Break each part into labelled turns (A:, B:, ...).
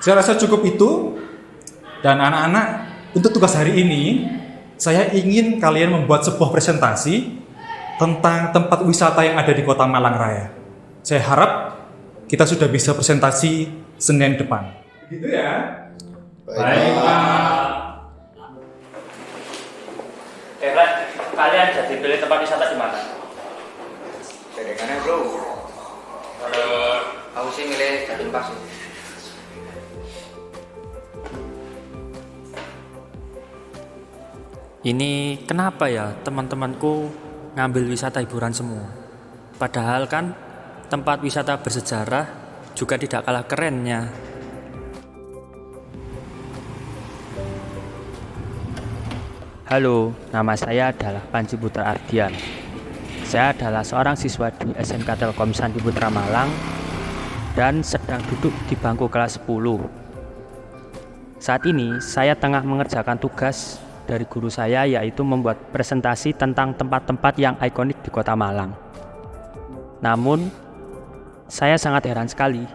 A: Saya rasa cukup itu. Dan anak-anak, untuk tugas hari ini, saya ingin kalian membuat sebuah presentasi tentang tempat wisata yang ada di Kota Malang Raya. Saya harap kita sudah bisa presentasi Senin depan. Begitu ya?
B: Baik, Pak.
C: Ren, kalian jadi pilih tempat wisata di mana?
B: Sedengannya bro. Aku sih milih Jatim Park sih.
D: Ini kenapa ya teman-temanku ngambil wisata hiburan semua? Padahal kan tempat wisata bersejarah juga tidak kalah kerennya. Halo, nama saya adalah Panji Putra Ardian. Saya adalah seorang siswa di SMK Telkom Sandi Putra Malang dan sedang duduk di bangku kelas 10. Saat ini saya tengah mengerjakan tugas dari guru saya, yaitu membuat presentasi tentang tempat-tempat yang ikonik di Kota Malang. Namun, saya sangat heran sekali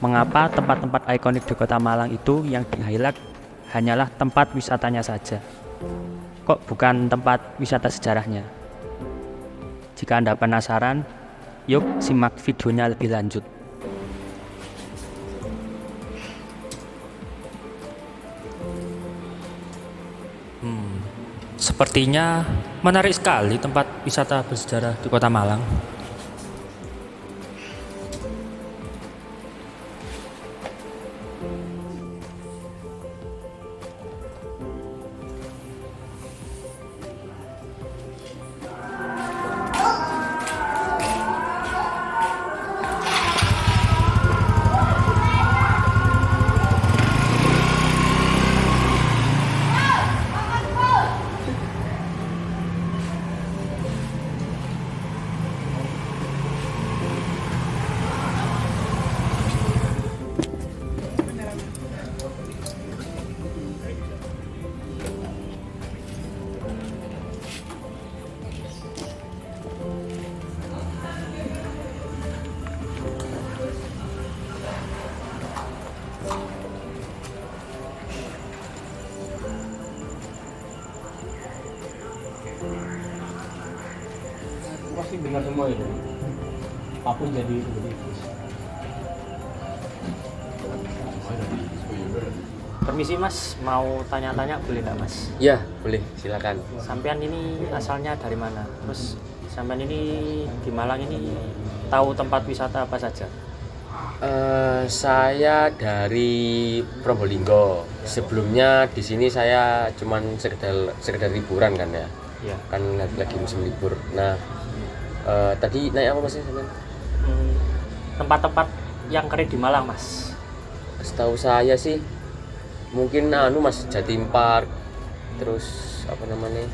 D: mengapa tempat-tempat ikonik di Kota Malang itu yang di-highlight hanyalah tempat wisatanya saja. Kok bukan tempat wisata sejarahnya? Jika Anda penasaran, yuk simak videonya lebih lanjut. Sepertinya menarik sekali tempat wisata bersejarah di Kota Malang.
E: Pasti dengar semua itu. Apapun jadi itu. Permisi Mas, mau tanya-tanya boleh nggak Mas?
F: Ya, boleh, silakan.
E: Sampean ini asalnya dari mana? Terus sampean ini di Malang ini tahu tempat wisata apa saja?
F: Saya dari Probolinggo. Sebelumnya di sini saya cuman sekedar liburan kan ya.
E: Iya.
F: Kan lagi musim libur. Nah, tadi naik apa Mas?
E: Tempat-tempat yang keren di Malang Mas.
F: Setahu saya sih mungkin Mas, Jatim Park. Terus apa namanya?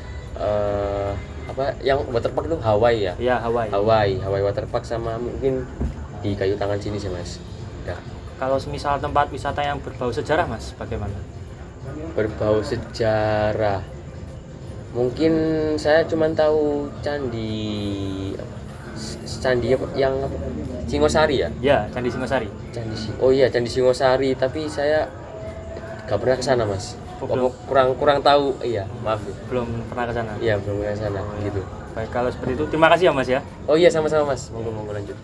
F: Apa yang waterpark itu Hawaii ya?
E: Iya, Hawaii.
F: Hawaii waterpark sama mungkin di Kayu Tangan sini sih Mas. Ya.
E: Kalau misal tempat wisata yang berbau sejarah Mas, bagaimana?
F: Berbau sejarah. Mungkin saya cuma tahu candi yang apa? Singosari ya?
E: Ya, Candi Singosari.
F: Candi Singosari, tapi saya gak pernah ke sana Mas.
E: Belum.
F: Kurang tahu. Iya, maaf ya.
E: Belum pernah ke sana.
F: Iya, belum ke sana gitu.
E: Baik, kalau seperti itu terima kasih ya Mas ya.
F: Oh iya, sama-sama Mas. Monggo lanjut.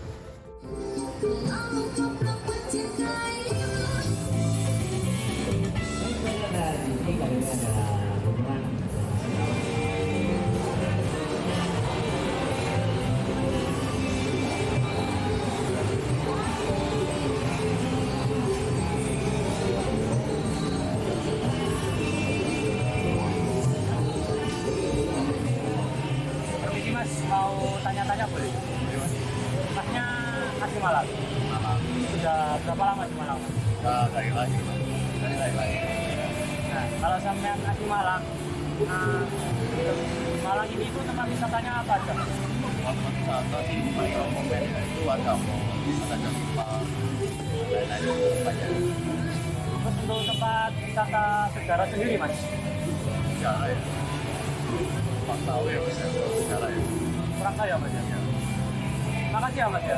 E: Permisi Mas, mau tanya-tanya boleh? Masnya asli Malang? Sudah berapa lama di Malang?
B: Dari lagi.
E: Nah, kalau sampean asli Malang, Malang ini itu tempat wisatanya apa aja?
B: Tempat wisata sih banyak momen itu ada mall, ada Jatim Park, ada banyak.
E: Terus untuk tempat wisata sejarah sendiri Mas?
B: Sejarah ya. Pak tahu ya Mas, sejarah ya.
E: Kurang tahu ya Mas ya? Makasih ya Mas ya.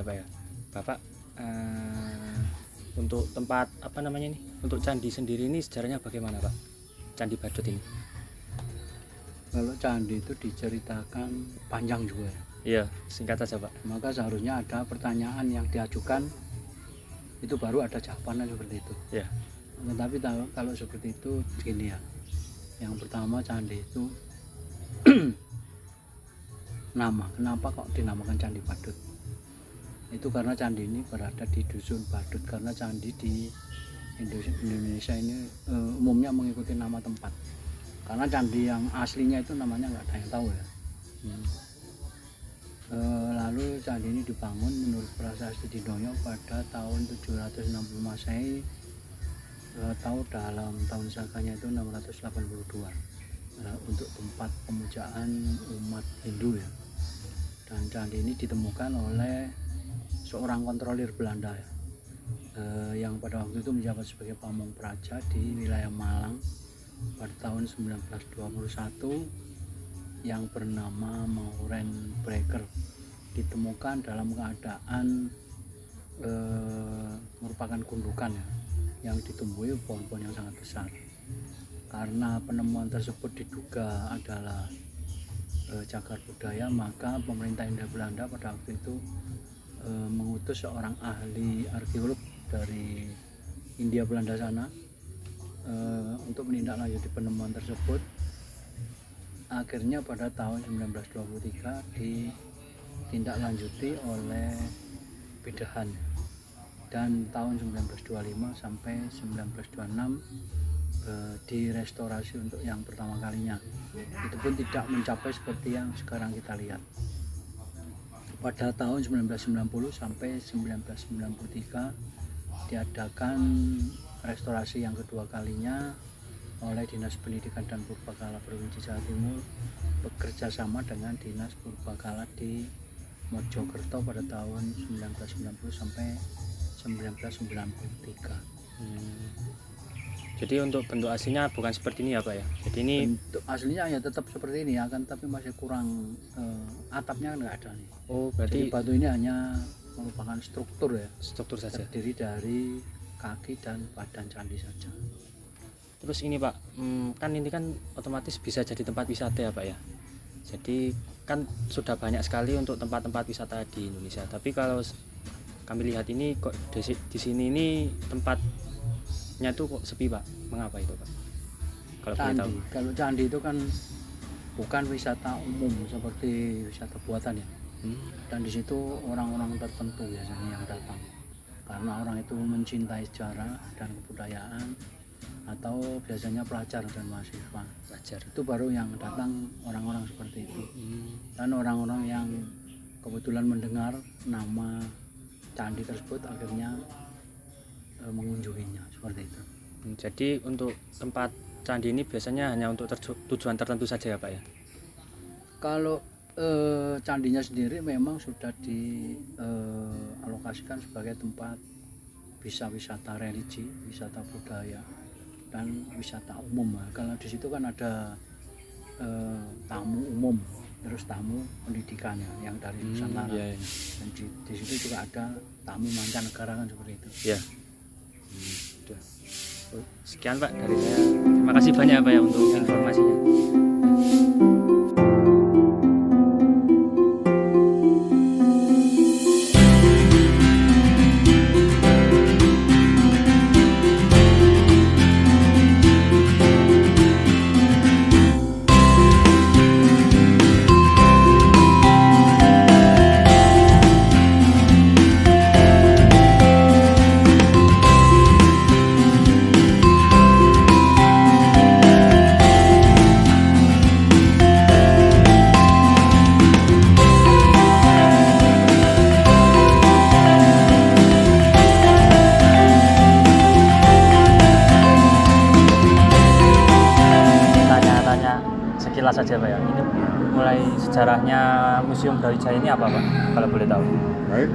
D: ya Pak ya. Bapak untuk tempat apa namanya ini? Untuk candi sendiri ini sejarahnya bagaimana Pak? Candi Badut ini.
G: Kalau candi itu diceritakan panjang juga ya.
D: Iya, singkat saja Pak.
G: Maka seharusnya ada pertanyaan yang diajukan, itu baru ada jawabannya seperti itu.
D: Iya.
G: Tetapi kalau seperti itu begini ya. Yang pertama candi itu nama. Kenapa kok dinamakan Candi Badut? Itu karena candi ini berada di dusun Badut, karena candi di Indonesia ini umumnya mengikuti nama tempat. Karena candi yang aslinya itu namanya nggak ada yang tahu ya. Lalu candi ini dibangun menurut prasasti Dinoyo pada tahun 760 Masehi atau dalam tahun sakanya itu 682 untuk tempat pemujaan umat Hindu ya. Dan candi ini ditemukan oleh seorang kontrolir Belanda ya, yang pada waktu itu menjabat sebagai pamong praja di wilayah Malang pada tahun 1921, yang bernama Mauren Breker. Ditemukan dalam keadaan merupakan gundukan ya, yang ditumbuhi pohon-pohon yang sangat besar. Karena penemuan tersebut diduga adalah cagar budaya, maka pemerintah Hindia Belanda pada waktu itu mengutus seorang ahli arkeolog dari Hindia Belanda sana untuk menindaklanjuti penemuan tersebut. Akhirnya pada tahun 1923 ditindaklanjuti oleh Pidahan, dan tahun 1925 sampai 1926 direstorasi untuk yang pertama kalinya. Itu pun tidak mencapai seperti yang sekarang kita lihat. Pada tahun 1990 sampai 1993 diadakan restorasi yang kedua kalinya oleh Dinas Pendidikan dan Purbakala Provinsi Jawa Timur bekerja sama dengan Dinas Purbakala di Mojokerto pada tahun 1990 sampai 1993.
D: Jadi untuk bentuk aslinya bukan seperti ini ya Pak ya. Jadi ini
G: bentuk aslinya ya tetap seperti ini, akan tapi masih kurang atapnya nggak ada nih.
D: oh
G: Jadi
D: berarti
G: batu ini hanya merupakan struktur ya,
D: struktur saja.
G: terdiri dari kaki dan badan candi saja.
D: Terus ini Pak, kan ini kan otomatis bisa jadi tempat wisata ya Pak ya. Jadi kan sudah banyak sekali untuk tempat-tempat wisata di Indonesia. Tapi kalau kami lihat ini kok di sini ini tempatnya tuh kok sepi Pak. Mengapa itu Pak? Kalau boleh tahu.
G: Kalau candi itu kan bukan wisata umum seperti wisata buatan ya. Dan di situ orang-orang tertentu biasanya yang datang. Karena orang itu mencintai sejarah dan kebudayaan, atau biasanya pelajar dan mahasiswa.
D: Pelajar.
G: Itu baru yang datang orang-orang seperti itu. Dan orang-orang yang kebetulan mendengar nama candi tersebut akhirnya mengunjunginya seperti itu.
D: Jadi untuk tempat candi ini biasanya hanya untuk tujuan tertentu saja ya Pak ya?
G: Kalau candinya sendiri memang sudah dialokasikan sebagai tempat bisa wisata religi, wisata budaya, dan wisata umum. Kalau di situ kan ada tamu umum, terus tamu pendidikannya yang dari Nusantara,
D: iya.
G: dan di situ juga ada tamu mancanegara kan seperti itu.
D: Ya. Sudah. Sekian Pak dari saya. Terima kasih banyak Pak ya untuk informasinya. Sekilas saja Pak ya. Ini mulai sejarahnya Museum Brawijaya ini apa Pak? Kalau boleh tahu.
H: Baik,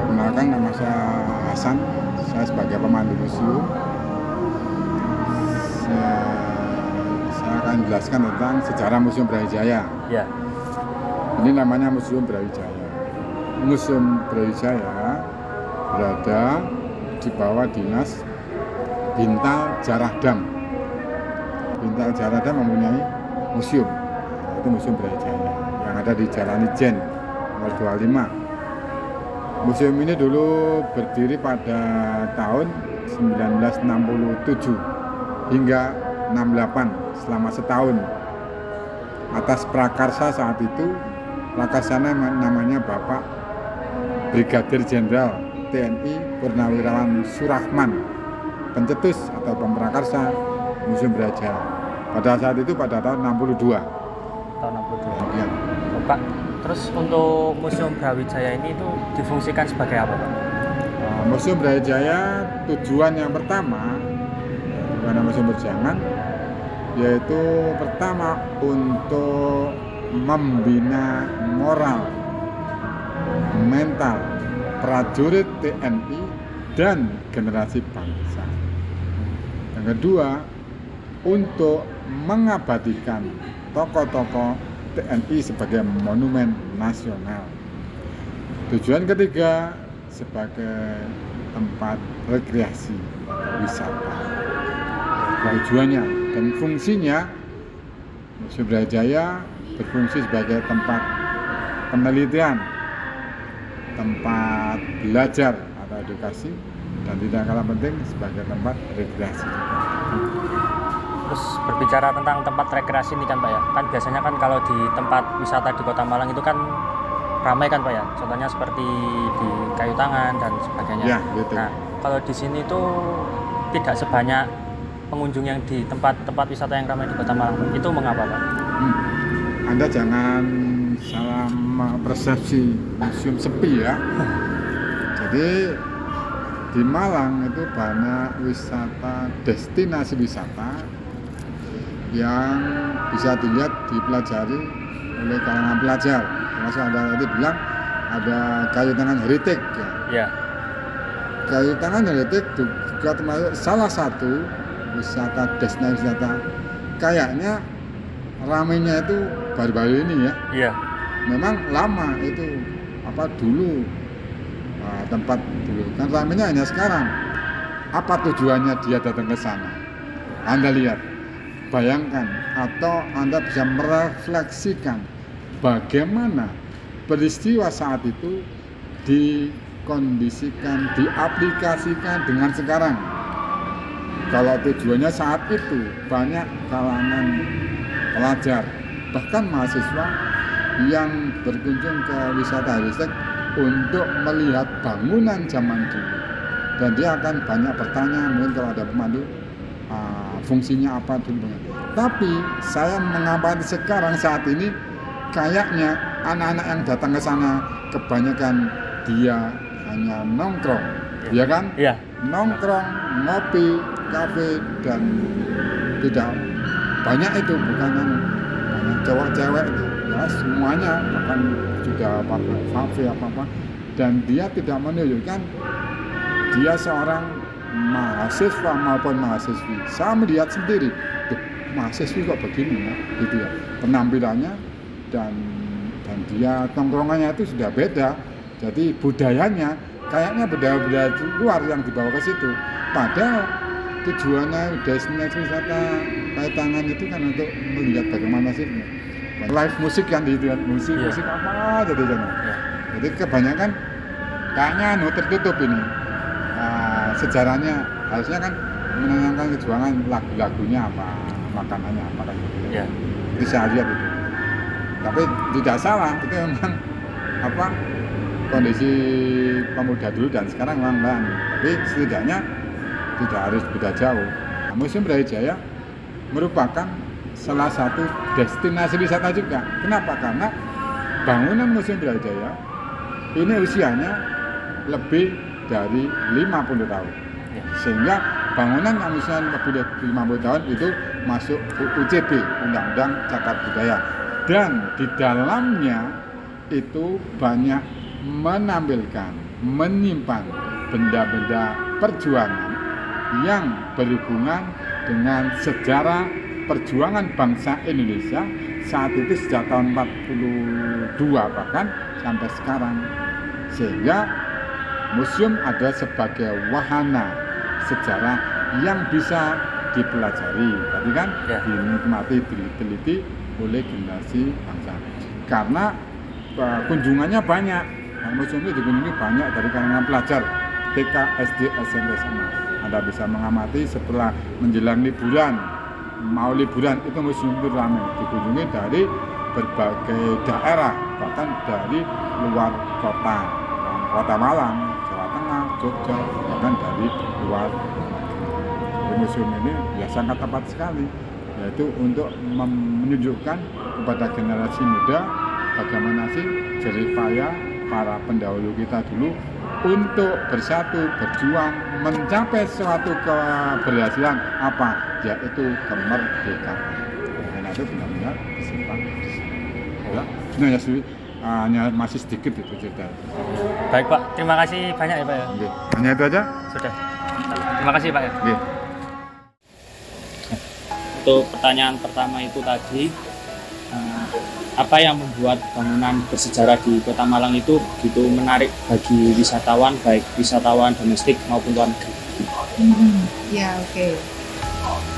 H: perkenalkan nama saya Hasan, saya sebagai pemandu museum. Saya akan jelaskan tentang sejarah Museum Brawijaya.
D: Ya.
H: Ini namanya Museum Brawijaya. Museum Brawijaya berada di bawah dinas Bintal Jaradam. Bintal Jaradam mempunyai museum, itu Museum Brawijaya yang ada di Jalan Ijen nomor 25. Museum ini dulu berdiri pada tahun 1967 hingga 68 selama setahun. Atas prakarsa saat itu, prakarsanya namanya Bapak Brigadir Jenderal TNI Purnawirawan Surahman, pencetus atau pemprakarsa Museum Brawijaya. Pada saat itu pada tahun 62.
D: Tahun 62.
H: Ya.
D: Pak, terus untuk Museum Brawijaya ini itu difungsikan sebagai apa, Pak?
H: Museum Brawijaya tujuan yang pertama karena museum berjangan, yaitu pertama untuk membina moral, mental prajurit TNI dan generasi bangsa. Yang kedua, untuk mengabadikan tokoh-tokoh TNI sebagai monumen nasional. Tujuan ketiga, sebagai tempat rekreasi atau wisata. Tujuannya dan fungsinya, Museum Brawijaya berfungsi sebagai tempat penelitian, tempat belajar atau edukasi, dan tidak kalah penting sebagai tempat rekreasi.
D: Terus berbicara tentang tempat rekreasi ini kan Pak ya, kan biasanya kan kalau di tempat wisata di Kota Malang itu kan ramai kan Pak ya, contohnya seperti di Kayu Tangan dan sebagainya.
H: Ya, gitu.
D: Nah, kalau di sini tuh tidak sebanyak pengunjung yang di tempat-tempat wisata yang ramai di Kota Malang. Itu mengapa Pak?
H: Anda jangan salah persepsi museum sepi ya. Jadi di Malang itu banyak wisata, destinasi wisata yang bisa dilihat, dipelajari oleh kalangan pelajar. Termasuk Anda tadi bilang ada Kayu Tangan Heritage ya.
D: Ya.
H: Kayu Tangan Heritage juga termasuk salah satu wisata, destinasi wisata. Kayaknya ramainya itu baru-baru ini ya.
D: Iya.
H: Memang lama itu dulu tempat dulu kan ramainya hanya sekarang. Apa tujuannya dia datang ke sana? Anda lihat, bayangkan atau Anda bisa merefleksikan bagaimana peristiwa saat itu dikondisikan, diaplikasikan dengan sekarang. Kalau tujuannya saat itu banyak kalangan pelajar, bahkan mahasiswa yang berkunjung ke wisata heritage untuk melihat bangunan zaman dulu, dan dia akan banyak bertanya, mungkin kalau ada pemandu fungsinya apa dulu. Tapi saya mengamati sekarang saat ini kayaknya anak-anak yang datang ke sana kebanyakan dia hanya nongkrong, ya kan?
D: Iya.
H: Nongkrong, ngopi, kafe, dan tidak banyak itu, bukan banyak cewek-cewek itu ya, semuanya bahkan sudah pakai kafe apa-apa, dan dia tidak menunjukkan dia seorang mahasiswa maupun mahasiswi. Saya melihat sendiri, mahasiswi kok begini ya, gitu ya, penampilannya dan dia tongkrongannya itu sudah beda. Jadi budayanya kayaknya budaya-budaya luar yang dibawa ke situ. Padahal tujuannya destinasi wisata Kayu Tangan itu kan untuk melihat bagaimana sih live musik kan, dilihat musik apa jadi sana. Jadi kebanyakan kayaknya tertutup ini. Sejarahnya harusnya kan menenangkan kejuangan, lagu-lagunya apa, makanannya apa kan gitu.
D: Ya.
H: Bisa lihat itu. Tapi tidak salah, itu memang kondisi pemuda dulu dan sekarang memang lain. Tapi setidaknya tidak harus beda jauh. Museum Brawijaya merupakan salah satu destinasi wisata juga. Kenapa? Karena bangunan Museum Brawijaya ini usianya lebih dari 50 tahun. Sehingga bangunan yang usianya lebih dari 50 tahun itu masuk UCB, Undang-Undang Cagar Budaya. Dan di dalamnya itu banyak menampilkan, menyimpan benda-benda perjuangan yang berhubungan dengan sejarah perjuangan bangsa Indonesia saat itu sejak tahun 42 bahkan sampai sekarang. sehingga museum ada sebagai wahana sejarah yang bisa dipelajari, tadi kan
F: Ya.
H: dinikmati, diteliti oleh generasi bangsa. Karena kunjungannya banyak, museum itu dikunjungi banyak dari kalangan pelajar TK, SD, SMP, SMA. Anda bisa mengamati setelah menjelang liburan, mau liburan itu museum itu ramai, dikunjungi dari berbagai daerah, bahkan dari luar kota, Kota Malang, Jawa Tengah, Jogja, bahkan dari luar. Museum ini ya sangat tepat sekali, yaitu untuk menunjukkan kepada generasi muda bagaimana sih jerih payah para pendahulu kita dulu untuk bersatu, berjuang, mencapai suatu keberhasilan apa, yaitu kemerdekaan. Karena itu benar-benar disimpan di sini. Ya, sebenarnya sih hanya masih sedikit itu cerita.
E: Baik Pak, terima kasih banyak ya Pak ya.
H: Oke. Hanya itu aja.
E: Sudah. Terima kasih Pak ya.
H: Oke.
C: Untuk pertanyaan pertama itu tadi, apa yang membuat bangunan bersejarah di Kota Malang itu begitu menarik bagi wisatawan, baik wisatawan domestik maupun luar negeri?
I: Ya, oke.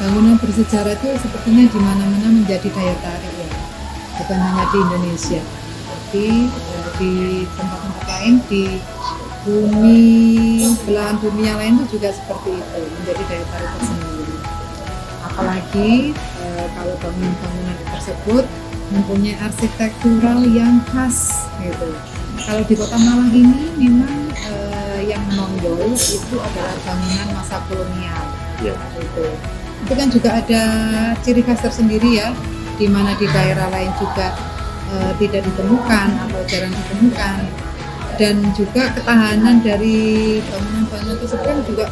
I: Bangunan bersejarah itu sepertinya di mana-mana menjadi daya tarik ya, bukan hanya di Indonesia, tapi di tempat-tempat lain, di belahan bumi yang lain itu juga seperti itu, menjadi daya tarik tersendiri. Apalagi kalau bangunan-bangunan tersebut mempunyai arsitektural yang khas gitu. Kalau di Kota Malang ini memang yang menonjol itu adalah bangunan masa kolonial.
C: Ya.
I: Gitu. Itu kan juga ada ciri khas tersendiri ya, di mana di daerah lain juga tidak ditemukan atau jarang ditemukan. Dan juga ketahanan dari bangunan-bangunan tersebut juga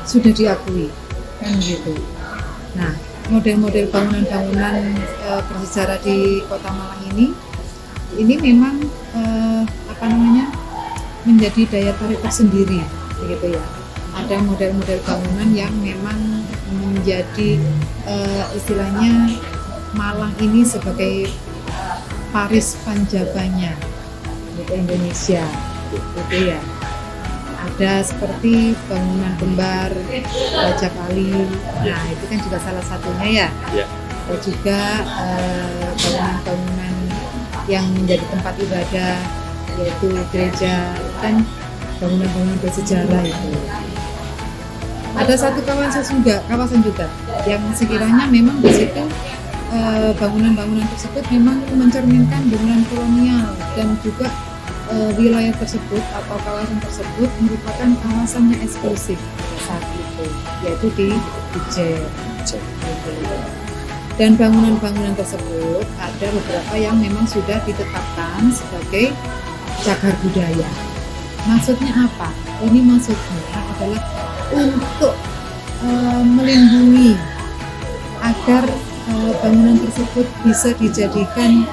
I: sudah diakui, kan gitu. Nah, model-model bangunan-bangunan bersejarah di Kota Malang ini memang menjadi daya tarik tersendiri, begitu ya. Ada model-model bangunan yang memang menjadi istilahnya Malang ini sebagai Paris Panjabanya gitu Indonesia, gitu ya. Ada seperti bangunan kembar Raja Kali, nah itu kan juga salah satunya ya.
C: Ya.
I: Ada juga bangunan-bangunan yang menjadi tempat ibadah, yaitu gereja, kan bangunan-bangunan bersejarah itu. Ada satu kawasan juga yang sekiranya memang di situ bangunan-bangunan tersebut memang mencerminkan bangunan kolonial, dan juga wilayah tersebut atau kawasan tersebut merupakan kawasan yang eksklusif saat itu, yaitu di Ijen. Dan bangunan-bangunan tersebut ada beberapa yang memang sudah ditetapkan sebagai cagar budaya. Maksudnya apa? Ini maksudnya adalah untuk melindungi agar bangunan tersebut bisa dijadikan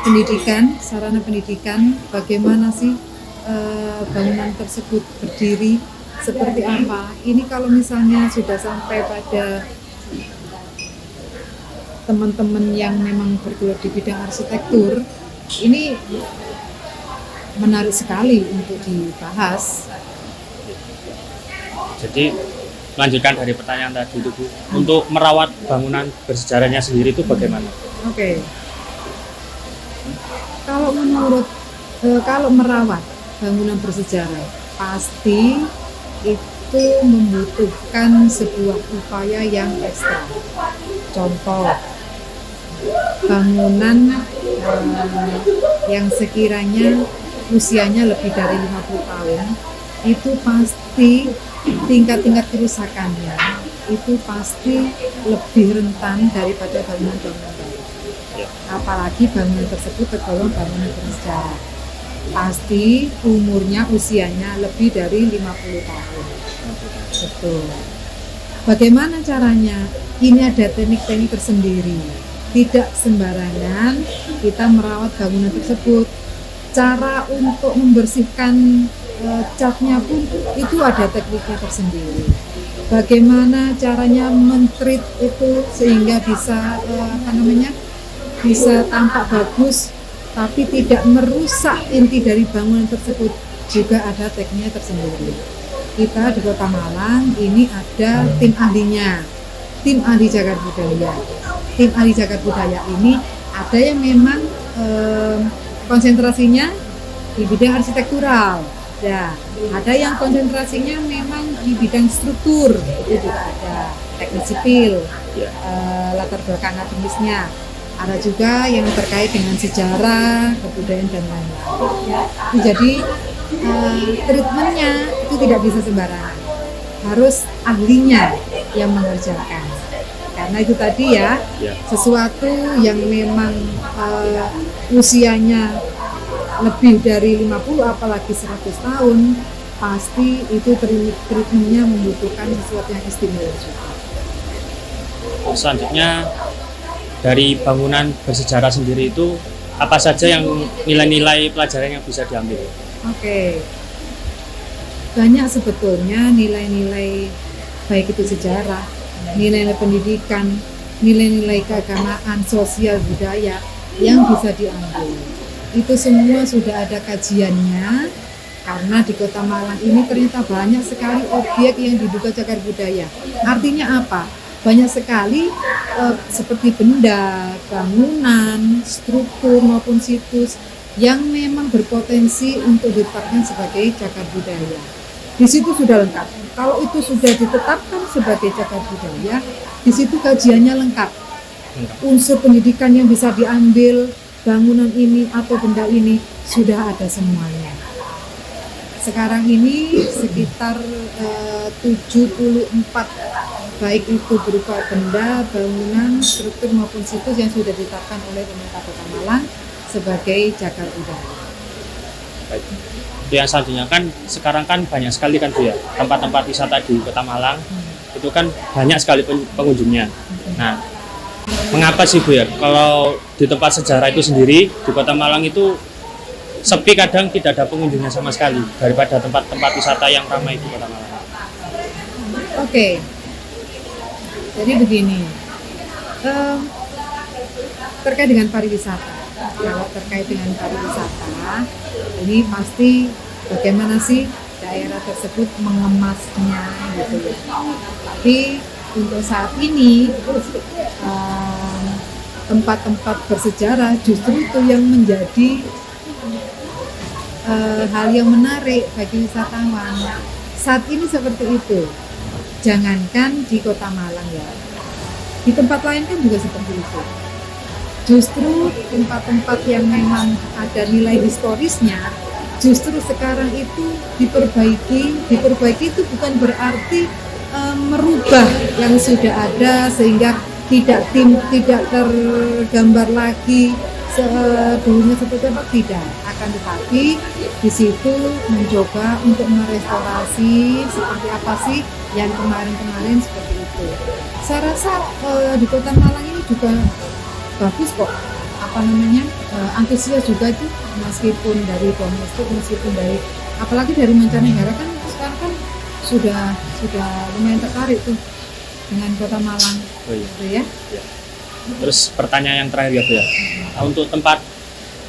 I: pendidikan, sarana pendidikan, bagaimana sih bangunan tersebut berdiri, seperti apa. Ini kalau misalnya sudah sampai pada teman-teman yang memang bergelut di bidang arsitektur, ini menarik sekali untuk dibahas.
C: Jadi lanjutkan dari pertanyaan tadi itu Bu, untuk merawat bangunan bersejarahnya sendiri itu bagaimana?
I: Oke. Kalau merawat bangunan bersejarah pasti itu membutuhkan sebuah upaya yang ekstra. Contoh, bangunan yang sekiranya usianya lebih dari 50 tahun itu pasti tingkat kerusakannya itu pasti lebih rentan daripada bangunan-bangunan baru. Apalagi bangunan tersebut tergolong bangunan bersejarah, pasti umurnya usianya lebih dari 50 tahun. Betul. Bagaimana caranya? Ini ada teknik-teknik tersendiri. Tidak sembarangan kita merawat bangunan tersebut. Cara untuk membersihkan catnya pun itu ada tekniknya tersendiri. Bagaimana caranya men-treat itu sehingga bisa bisa tampak bagus, tapi tidak merusak inti dari bangunan tersebut, juga ada tekniknya tersendiri. Kita di Kota Malang ini ada tim ahlinya, tim ahli cagar budaya. Tim ahli cagar budaya ini ada yang memang konsentrasinya di bidang arsitektural, ya. Ada yang konsentrasinya memang di bidang struktur, itu juga ada teknik sipil, latar belakang akademisnya. Ada juga yang terkait dengan sejarah, kebudayaan dan lain-lain. Jadi treatmentnya itu tidak bisa sembarangan, harus ahlinya yang mengerjakan. Karena itu tadi ya, sesuatu yang memang usianya lebih dari 50 apalagi 100 tahun, pasti itu treatmentnya membutuhkan sesuatu yang istimewa juga.
C: Selanjutnya dari bangunan bersejarah sendiri itu apa saja yang nilai-nilai pelajaran yang bisa diambil?
I: Oke, banyak sebetulnya nilai-nilai, baik itu sejarah, nilai-nilai pendidikan, nilai-nilai keagamaan, sosial, budaya yang bisa diambil. Itu semua sudah ada kajiannya, karena di Kota Malang ini ternyata banyak sekali objek yang diduga cagar budaya. Artinya apa? Banyak sekali seperti benda, bangunan, struktur maupun situs yang memang berpotensi untuk ditetapkan sebagai cagar budaya. Di situ sudah lengkap. Kalau itu sudah ditetapkan sebagai cagar budaya, di situ kajiannya lengkap. Unsur pendidikan yang bisa diambil bangunan ini atau benda ini sudah ada semuanya. Sekarang ini sekitar 74 baik itu berupa benda, bangunan, struktur maupun situs yang sudah ditetapkan oleh pemerintah Kota Malang sebagai cagar budaya.
C: Baik. Yang selanjutnya kan sekarang kan banyak sekali kan Bu ya tempat-tempat wisata di Kota Malang, itu kan banyak sekali pengunjungnya. Nah, mengapa sih Bu ya kalau di tempat sejarah itu sendiri di Kota Malang itu sepi, kadang tidak ada pengunjungnya sama sekali daripada tempat-tempat wisata yang ramai di Kota Malang?
I: Oke, jadi begini, terkait dengan pariwisata. Kalau terkait dengan pariwisata, ini pasti bagaimana sih daerah tersebut mengemasnya gitu ya. Tapi untuk saat ini tempat-tempat bersejarah justru itu yang menjadi hal yang menarik bagi wisatawan. Saat ini seperti itu. Jangankan di Kota Malang ya, di tempat lain kan juga seperti itu. Justru tempat-tempat yang memang ada nilai historisnya, justru sekarang itu diperbaiki. Diperbaiki itu bukan berarti merubah yang sudah ada sehingga tidak tergambar lagi dulunya seperti apa, tidak. Akan tetapi di situ mencoba untuk merestorasi seperti apa sih yang kemarin-kemarin seperti itu. Saya rasa di Kota Malang ini juga bagus kok, antusias juga itu, meskipun dari domestik, meskipun dari apalagi dari mancanegara kan sekarang kan sudah lumayan tertarik tuh dengan Kota Malang.
C: Oh iya.
I: Gitu ya.
C: Terus pertanyaan yang terakhir ya Bu ya, untuk tempat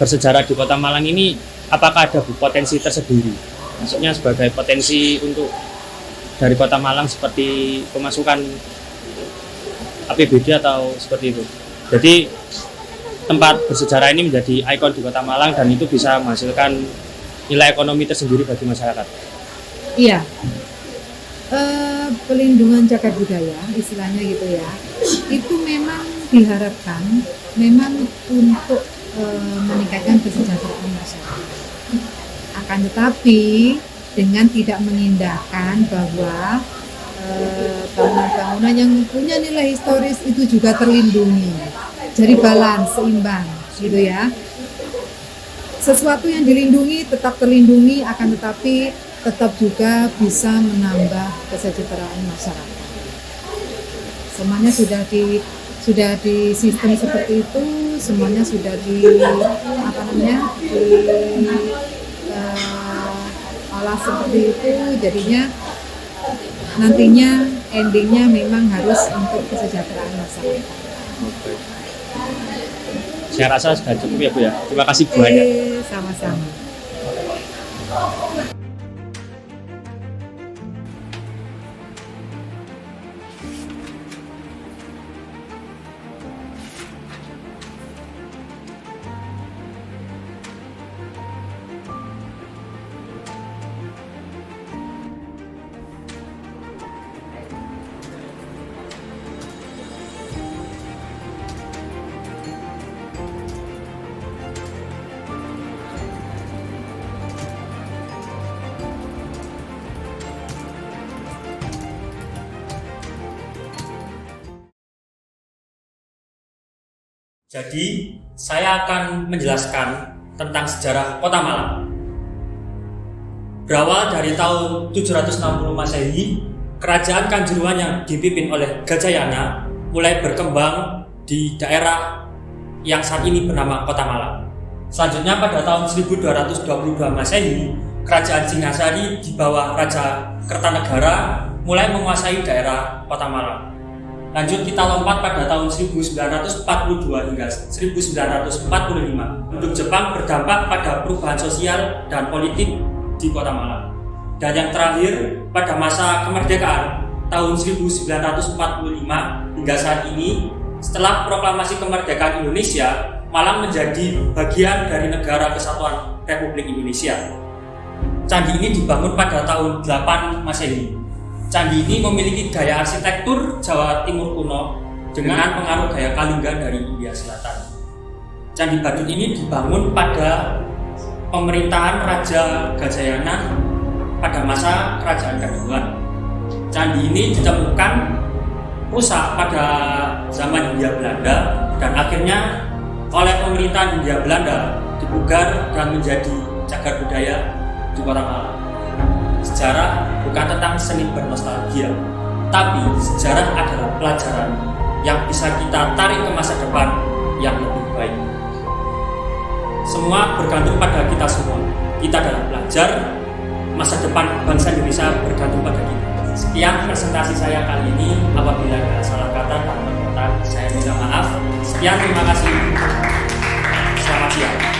C: bersejarah di Kota Malang ini apakah ada potensi tersendiri? Maksudnya sebagai potensi untuk dari Kota Malang seperti pemasukan APBD atau seperti itu. Jadi tempat bersejarah ini menjadi ikon di Kota Malang dan itu bisa menghasilkan nilai ekonomi tersendiri bagi masyarakat. Iya.
I: Pelindungan cagar budaya istilahnya gitu ya, itu memang diharapkan memang untuk meningkatkan kesejahteraan masyarakat. Akan tetapi dengan tidak mengindahkan bahwa bangunan-bangunan yang punya nilai historis itu juga terlindungi. Jadi balance, seimbang gitu ya. Sesuatu yang dilindungi tetap terlindungi, akan tetapi tetap juga bisa menambah kesejahteraan masyarakat. Semuanya sudah di sistem seperti itu, semuanya sudah olah seperti itu, jadinya nantinya endingnya memang harus untuk kesejahteraan masyarakat.
C: Saya rasa sudah cukup ya Bu ya. Terima kasih banyak.
I: Sama-sama.
C: Jadi, saya akan menjelaskan tentang sejarah Kota Malang. Berawal dari tahun 760 Masehi, Kerajaan Kanjuruhan yang dipimpin oleh Gajayana mulai berkembang di daerah yang saat ini bernama Kota Malang. Selanjutnya pada tahun 1222 Masehi, Kerajaan Singasari di bawah Raja Kertanegara mulai menguasai daerah Kota Malang. Lanjut kita lompat pada tahun 1942 hingga 1945. Penduduk Jepang berdampak pada perubahan sosial dan politik di Kota Malang. Dan yang terakhir, pada masa kemerdekaan tahun 1945 hingga saat ini, setelah proklamasi kemerdekaan Indonesia, Malang menjadi bagian dari Negara Kesatuan Republik Indonesia. Candi ini dibangun pada tahun 8 Masehi. Candi ini memiliki gaya arsitektur Jawa Timur kuno dengan pengaruh gaya Kalingga dari India Selatan. Candi Badut ini dibangun pada pemerintahan Raja Gajayana pada masa Kerajaan Kanjuruhan. Candi ini ditemukan rusak pada zaman Hindia Belanda dan akhirnya oleh pemerintahan Hindia Belanda dipugar dan menjadi cagar budaya di Kota Malang. Sejarah bukan tentang seni bernostalgia, tapi sejarah adalah pelajaran yang bisa kita tarik ke masa depan yang lebih baik. Semua bergantung pada kita semua. Kita adalah pelajar, masa depan bangsa Indonesia bergantung pada kita. Sekian presentasi saya kali ini. Apabila ada salah kata dan perbuatan, saya minta maaf. Sekian, terima kasih. Selamat siang.